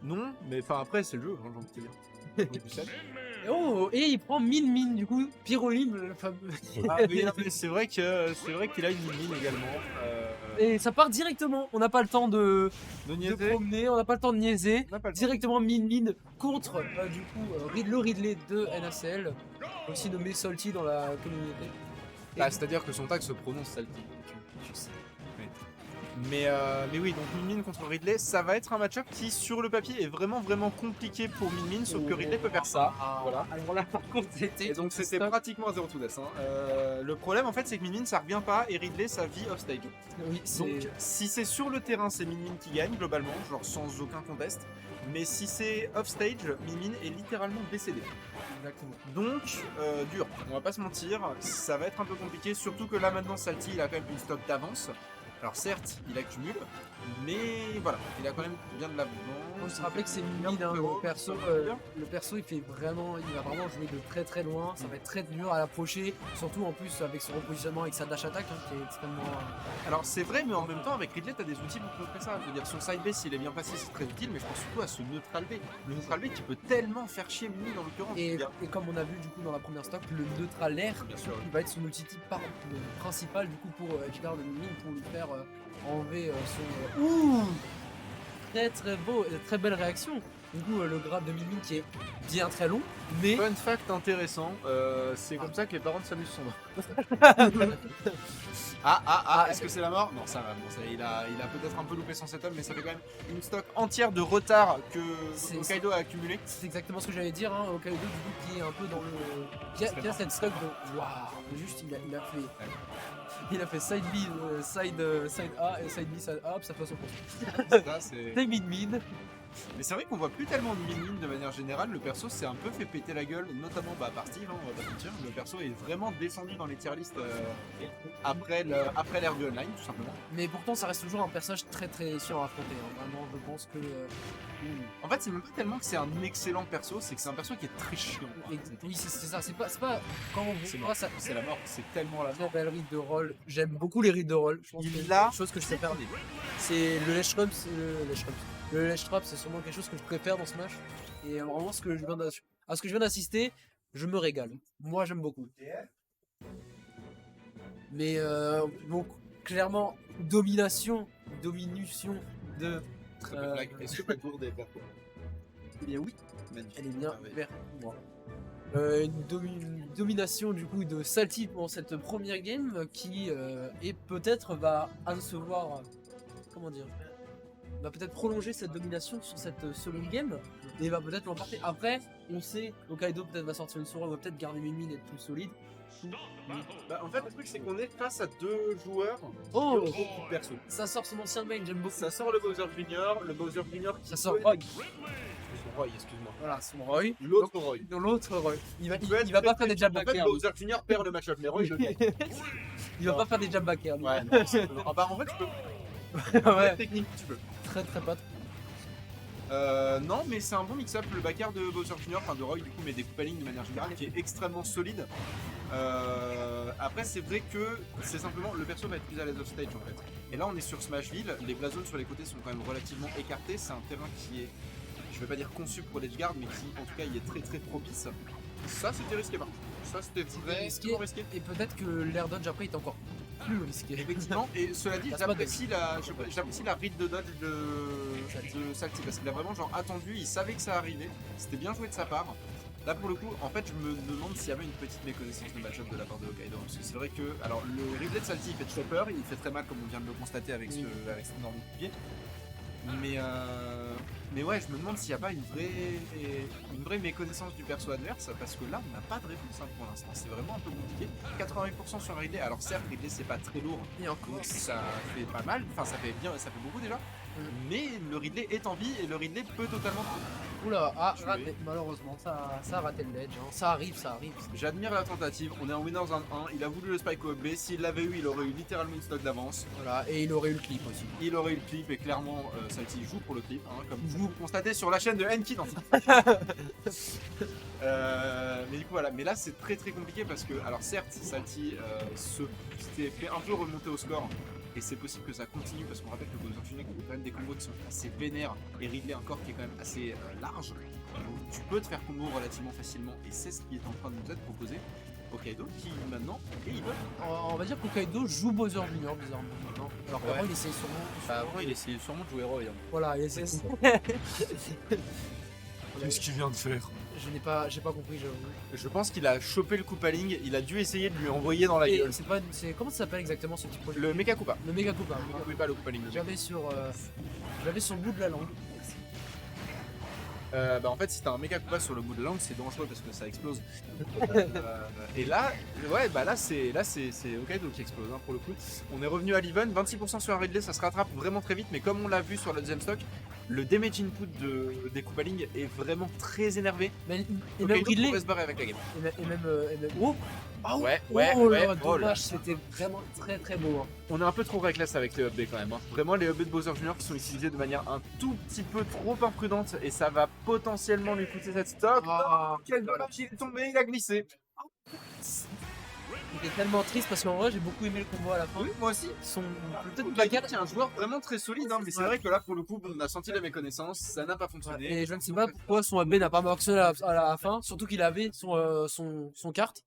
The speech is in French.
Non, mais enfin après c'est le jeu, hein, j'ai envie de te dire. Du sel. Oh, et il prend Min du coup, Pyrolim, le fameux. Ah, oui, non, mais c'est vrai qu'il a une mine également. Et ça part directement, on n'a pas le temps de niaiser. promener, on n'a pas le temps de niaiser. On n'a pas le temps. Directement Min contre du coup le Ridley de NACL, aussi nommé Salty dans la communauté. Bah, c'est-à-dire que son tag se prononce Salty. Tu sais. Mais oui, donc Min contre Ridley, ça va être un match-up qui sur le papier est vraiment compliqué pour Min, sauf que Ridley peut faire ça. Voilà. Alors là par contre Et donc c'était pratiquement un 0 to death. Le problème en fait c'est que Min ça revient pas et Ridley ça vit off stage. Oui, Donc si c'est sur le terrain c'est Min qui gagne globalement, genre sans aucun contest. Mais si c'est off stage, Min est littéralement décédé. exactement. Donc dur, on va pas se mentir, ça va être un peu compliqué, surtout que là maintenant Salty il a quand même une stock d'avance. Alors certes, il accumule, mais voilà, il a quand même bien de l'avance. On se rappelle que c'est Min, hein, le perso il va vraiment jouer de très loin, ça va être très dur à l'approcher, surtout en plus avec son repositionnement avec sa dash attack hein, qui est extrêmement... Alors c'est vrai, mais en même temps avec Ridley t'as des outils pour contrer ça. Je veux dire son side B s'il est bien passé c'est très utile, mais je pense surtout à ce neutral B. Le neutral B qui peut tellement faire chier Min dans l'occurrence. Et comme on a vu du coup dans la première stock, le neutral air Bien sûr. il va être son multi-type principal du coup pour edgeguard de Min pour lui faire enlever son... Ouh très beau, très belle réaction. Du coup le grab de Min qui est bien très long, mais... Fun fact intéressant, c'est comme ça que les parents de Samus sont morts. Est-ce que c'est la mort? Non, ça va, bon, il a peut-être un peu loupé son setup, mais ça fait quand même une stock entière de retard que Hokkaido a accumulé. C'est exactement ce que j'allais dire, hein, Hokkaido du coup qui est un peu dans le... qui a cette stock de... Waouh, juste il a fait side B, side A et side B, side A, ça fait son compte. C'est Min. Mais c'est vrai qu'on voit plus tellement de Min de manière générale, le perso s'est un peu fait péter la gueule, notamment par Steve, hein, on va pas mentir. Le perso est vraiment descendu dans les tier lists après l'ère du online, tout simplement. Mais pourtant ça reste toujours un personnage très chiant à affronter, hein. Vraiment je pense que... En fait c'est même pas tellement que c'est un excellent perso, c'est que c'est un perso qui est très chiant. Oui c'est ça, c'est pas quand on voit ça... C'est la mort, c'est tellement la mort. Belle read de rôle, j'aime beaucoup les reads de rôle, je pense que c'est une chose que je préfère. C'est le Ledge Trap, le Ledge Trap c'est sûrement quelque chose que je préfère dans ce match. Et vraiment ce que je viens d'assister, je me régale. Moi j'aime beaucoup. Mais donc clairement diminution de... Très bonne blague. Est-ce que Blackboard est vert? Eh bien oui, magnifique. elle est bien verte pour moi. Une domination du coup de Salty pour cette première game qui et peut-être va recevoir, comment dire, va peut-être prolonger cette domination sur cette seconde game et va peut-être l'emporter. Après, on sait, Hokkaido peut-être va sortir une soirée, va peut-être garder Min et être plus solide. Bah, en fait, le truc c'est qu'on est face à deux joueurs Oh, qui ont beaucoup de perso. ça sort son ancien main, j'aime beaucoup. Ça sort le Bowser Junior qui Ça sort Roy. Son Roy, excuse-moi. Voilà, son Roy. L'autre Roy. L'autre Roy. Il va pas faire des jab back air. En fait, Bowser Junior perd le match-up, mais Roy le gagne. Il va pas faire des jab back air. Ouais, non, bah en fait, tu peux. Ouais. Technique, tu peux. Très pas. Non, mais c'est un bon mix-up, le backer de Bowser Junior, enfin de Roy du coup, mais des coupes à ligne de manière générale, qui est extrêmement solide. Après, c'est vrai que c'est simplement le perso va être plus à l'aise off stage en fait. Et là, on est sur Smashville, les blazones sur les côtés sont quand même relativement écartés. C'est un terrain qui est, je vais pas dire conçu pour l'edgeguard, mais qui en tout cas il est très propice. Ça, c'était risqué par contre. Ça, c'était vraiment risqué. Et peut-être que l'air dodge après est encore plus risqué. Effectivement, et cela dit, j'apprécie la read de dodge de Salty parce qu'il a vraiment genre attendu, il savait que ça arrivait, c'était bien joué de sa part. Là pour le coup, en fait, je me demande s'il y avait une petite méconnaissance de match-up de la part de Hokkaido. Parce que c'est vrai que, alors le replay de Salty il fait très peur, il fait très mal comme on vient de le constater avec cet énorme pied. Mais ouais, je me demande s'il n'y a pas une vraie méconnaissance du perso adverse, parce que là, on n'a pas de réponse hein, pour l'instant. C'est vraiment un peu compliqué. 80% sur Ridley. Alors certes, Ridley c'est pas très lourd, Et encore, donc ça fait pas mal. Enfin, ça fait beaucoup déjà. Mais le Ridley est en vie et le Ridley peut totalement. Oula, raté. Malheureusement, ça a raté le ledge. Hein. Ça arrive. J'admire la tentative. On est en winners 1-1. Il a voulu le spike au B. S'il l'avait eu, il aurait eu littéralement une stock d'avance. Voilà, et il aurait eu le clip aussi. Il aurait eu le clip et clairement, Salty joue pour le clip, hein, comme vous constatez sur la chaîne de Enki. Mais du coup voilà, mais là c'est très compliqué parce que, alors certes, Salty s'était fait un peu remonter au score et c'est possible que ça continue parce qu'on rappelle que Bowser Jr. a quand même des combos qui sont assez vénères et Ridley un corps qui est quand même assez large. Donc tu peux te faire combo relativement facilement et c'est ce qui est en train de nous être proposé. Hokkaido qui maintenant est evil. On va dire qu'Hokkaido joue Bowser Jr. bizarrement maintenant. Alors qu'avant Ouais. il essayait sûrement. Bah, avant, il essayait sûrement de jouer Roy. Hein. Voilà, il essayait. Qu'est-ce qu'il vient de faire? J'ai pas compris, j'avoue. Je pense qu'il a chopé le Koopaling, il a dû essayer de lui envoyer dans la Et gueule. comment ça s'appelle exactement ce type de projet? Le Mecha Koopa. Le Mega Koopa. Oui, pas le Koopaling. J'avais sur le bout de la langue. Bah en fait si t'as un méga Koopa sur le bout de la langue c'est dangereux parce que ça explose. Et là, ouais bah là c'est Hokkaido qui explose hein, pour le coup. On est revenu à l'event, 26% sur un Ridley, ça se rattrape vraiment très vite, mais comme on l'a vu sur le deuxième stock, le damage input des Koopaling est vraiment très énervé. Mais, et même Hokkaido Ridley, pourrait se barrer avec la game. et même oh, ah, Ouais, oh ouais, là, ouais, oh là. dommage, c'était vraiment très très beau. Hein. On est un peu trop reckless avec les updates quand même. Hein. Vraiment les updates de Bowser Jr. qui sont utilisés de manière un tout petit peu trop imprudente et ça va potentiellement lui coûter cette stock. Ah, Quel dommage, il est tombé, il a glissé. C'était tellement triste parce qu'en vrai j'ai beaucoup aimé le combo à la fin. Oui, moi aussi. Son Peut-être Bagar qui est un joueur vraiment très solide, hein, mais c'est vrai que là pour le coup, bon, on a senti la méconnaissance, ça n'a pas fonctionné. et je ne sais pas pourquoi son AB n'a pas marqué à la fin, surtout qu'il avait son carte.